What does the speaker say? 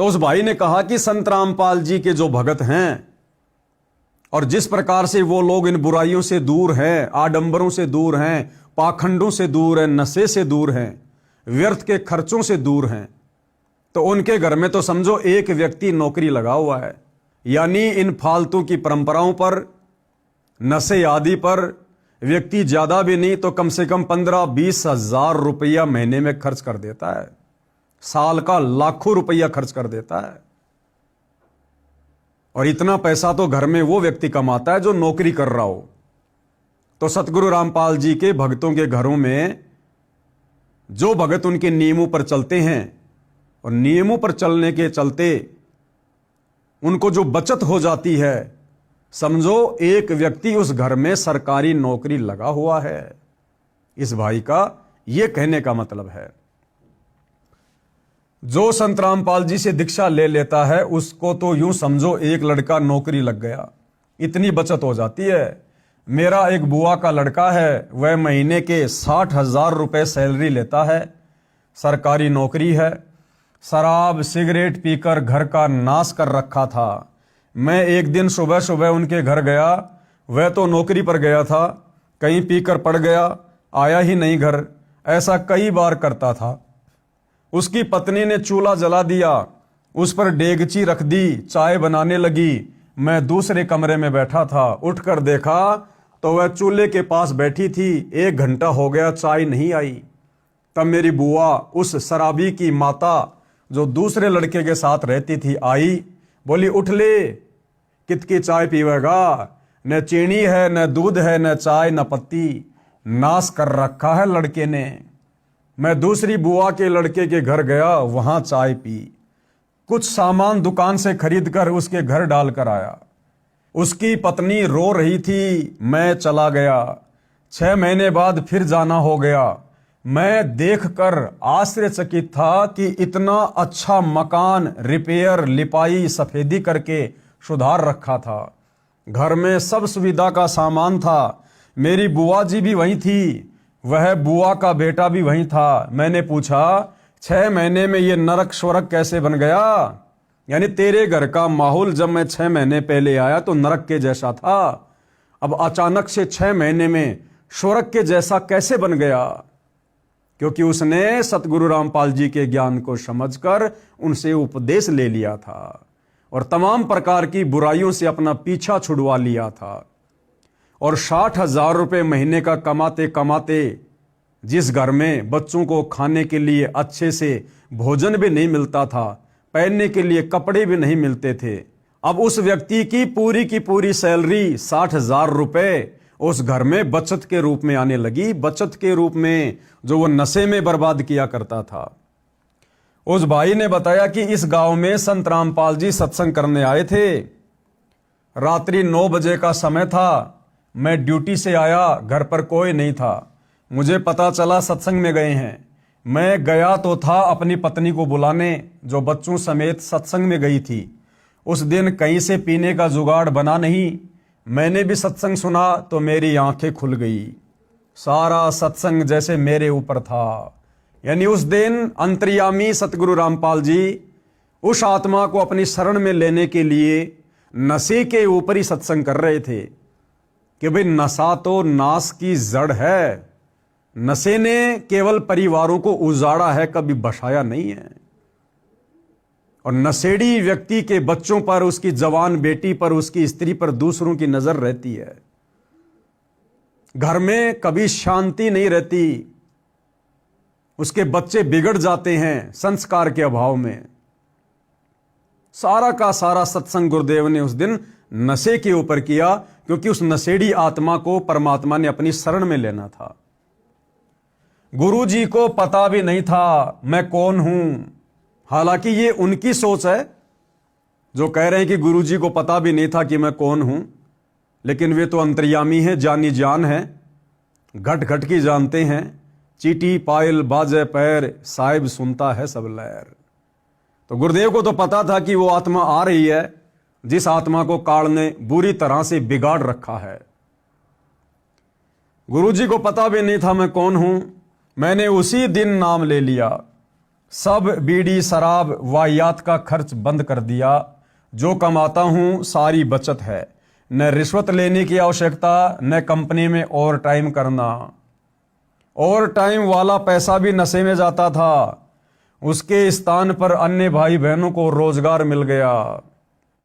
तो उस भाई ने कहा कि संत रामपाल जी के जो भगत हैं और जिस प्रकार से वो लोग इन बुराइयों से दूर हैं, आडंबरों से दूर हैं, पाखंडों से दूर हैं, नशे से दूर हैं, व्यर्थ के खर्चों से दूर हैं, तो उनके घर में तो समझो एक व्यक्ति नौकरी लगा हुआ है। यानी इन फालतू की परंपराओं पर, नशे आदि पर व्यक्ति ज्यादा भी नहीं तो कम से कम 15-20 हजार रुपया महीने में खर्च कर देता है, साल का लाखों रुपया खर्च कर देता है। और इतना पैसा तो घर में वो व्यक्ति कमाता है जो नौकरी कर रहा हो। तो सतगुरु रामपाल जी के भक्तों के घरों में जो भगत उनके नियमों पर चलते हैं और नियमों पर चलने के चलते उनको जो बचत हो जाती है, समझो एक व्यक्ति उस घर में सरकारी नौकरी लगा हुआ है। इस भाई का यह कहने का मतलब है, जो संत रामपाल जी से दीक्षा ले लेता है उसको तो यूं समझो एक लड़का नौकरी लग गया, इतनी बचत हो जाती है। मेरा एक बुआ का लड़का है, वह महीने के 60,000 रुपए सैलरी लेता है, सरकारी नौकरी है। शराब सिगरेट पीकर घर का नाश कर रखा था। मैं एक दिन सुबह सुबह उनके घर गया, वह तो नौकरी पर गया था, कहीं पीकर पड़ गया, आया ही नहीं घर। ऐसा कई बार करता था। उसकी पत्नी ने चूल्हा जला दिया, उस पर डेगची रख दी, चाय बनाने लगी। मैं दूसरे कमरे में बैठा था, उठकर देखा तो वह चूल्हे के पास बैठी थी। 1 घंटा हो गया, चाय नहीं आई। तब मेरी बुआ, उस शराबी की माता जो दूसरे लड़के के साथ रहती थी, आई, बोली उठ ले, कितकी चाय पीवेगा, न चीनी है, न दूध है, न चाय, न पत्ती, नाश कर रखा है लड़के ने। मैं दूसरी बुआ के लड़के के घर गया, वहां चाय पी, कुछ सामान दुकान से खरीदकर उसके घर डालकर आया। उसकी पत्नी रो रही थी, मैं चला गया। 6 महीने बाद फिर जाना हो गया। मैं देखकर आश्चर्यचकित था कि इतना अच्छा मकान रिपेयर, लिपाई, सफेदी करके सुधार रखा था। घर में सब सुविधा का सामान था। मेरी बुआ जी भी वहीं थी, वह बुआ का बेटा भी वहीं था। मैंने पूछा, 6 महीने में ये नरक स्वर्ग कैसे बन गया? यानी तेरे घर का माहौल जब मैं 6 महीने पहले आया तो नरक के जैसा था, अब अचानक से 6 महीने में स्वर्ग के जैसा कैसे बन गया? क्योंकि उसने सतगुरु रामपाल जी के ज्ञान को समझकर उनसे उपदेश ले लिया था और तमाम प्रकार की बुराइयों से अपना पीछा छुड़वा लिया था। और 60,000 रुपये महीने का कमाते कमाते जिस घर में बच्चों को खाने के लिए अच्छे से भोजन भी नहीं मिलता था, पहनने के लिए कपड़े भी नहीं मिलते थे, अब उस व्यक्ति की पूरी सैलरी 60,000 रुपये उस घर में बचत के रूप में आने लगी। बचत के रूप में जो वो नशे में बर्बाद किया करता था। उस भाई ने बताया कि इस गांव में संत रामपाल जी सत्संग करने आए थे। रात्रि 9 बजे का समय था। मैं ड्यूटी से आया, घर पर कोई नहीं था। मुझे पता चला सत्संग में गए हैं। मैं गया तो था अपनी पत्नी को बुलाने, जो बच्चों समेत सत्संग में गई थी। उस दिन कहीं से पीने का जुगाड़ बना नहीं। मैंने भी सत्संग सुना तो मेरी आंखें खुल गई। सारा सत्संग जैसे मेरे ऊपर था। यानी उस दिन अंतर्यामी सतगुरु रामपाल जी उस आत्मा को अपनी शरण में लेने के लिए नशे के ऊपर ही सत्संग कर रहे थे कि भाई नशा तो नाश की जड़ है। नशे ने केवल परिवारों को उजाड़ा है, कभी बसाया नहीं है। और नशेड़ी व्यक्ति के बच्चों पर, उसकी जवान बेटी पर, उसकी स्त्री पर दूसरों की नजर रहती है। घर में कभी शांति नहीं रहती। उसके बच्चे बिगड़ जाते हैं संस्कार के अभाव में। सारा का सारा सत्संग गुरुदेव ने उस दिन नशे के ऊपर किया, क्योंकि उस नशेड़ी आत्मा को परमात्मा ने अपनी शरण में लेना था। गुरु जी को पता भी नहीं था मैं कौन हूं। हालांकि ये उनकी सोच है जो कह रहे हैं कि गुरु जी को पता भी नहीं था कि मैं कौन हूं, लेकिन वे तो अंतर्यामी हैं, जानी जान है, घट घट की जानते हैं। चीटी पायल बाजे पैर, साहिब सुनता है सब लहर। तो गुरुदेव को तो पता था कि वो आत्मा आ रही है जिस आत्मा को काल ने बुरी तरह से बिगाड़ रखा है। गुरु जी को पता भी नहीं था मैं कौन हूं। मैंने उसी दिन नाम ले लिया, सब बीड़ी शराब वाहियात का खर्च बंद कर दिया। जो कमाता हूं सारी बचत है, न रिश्वत लेने की आवश्यकता, न कंपनी में ओवर टाइम करना। ओवर टाइम वाला पैसा भी नशे में जाता था। उसके स्थान पर अन्य भाई बहनों को रोजगार मिल गया।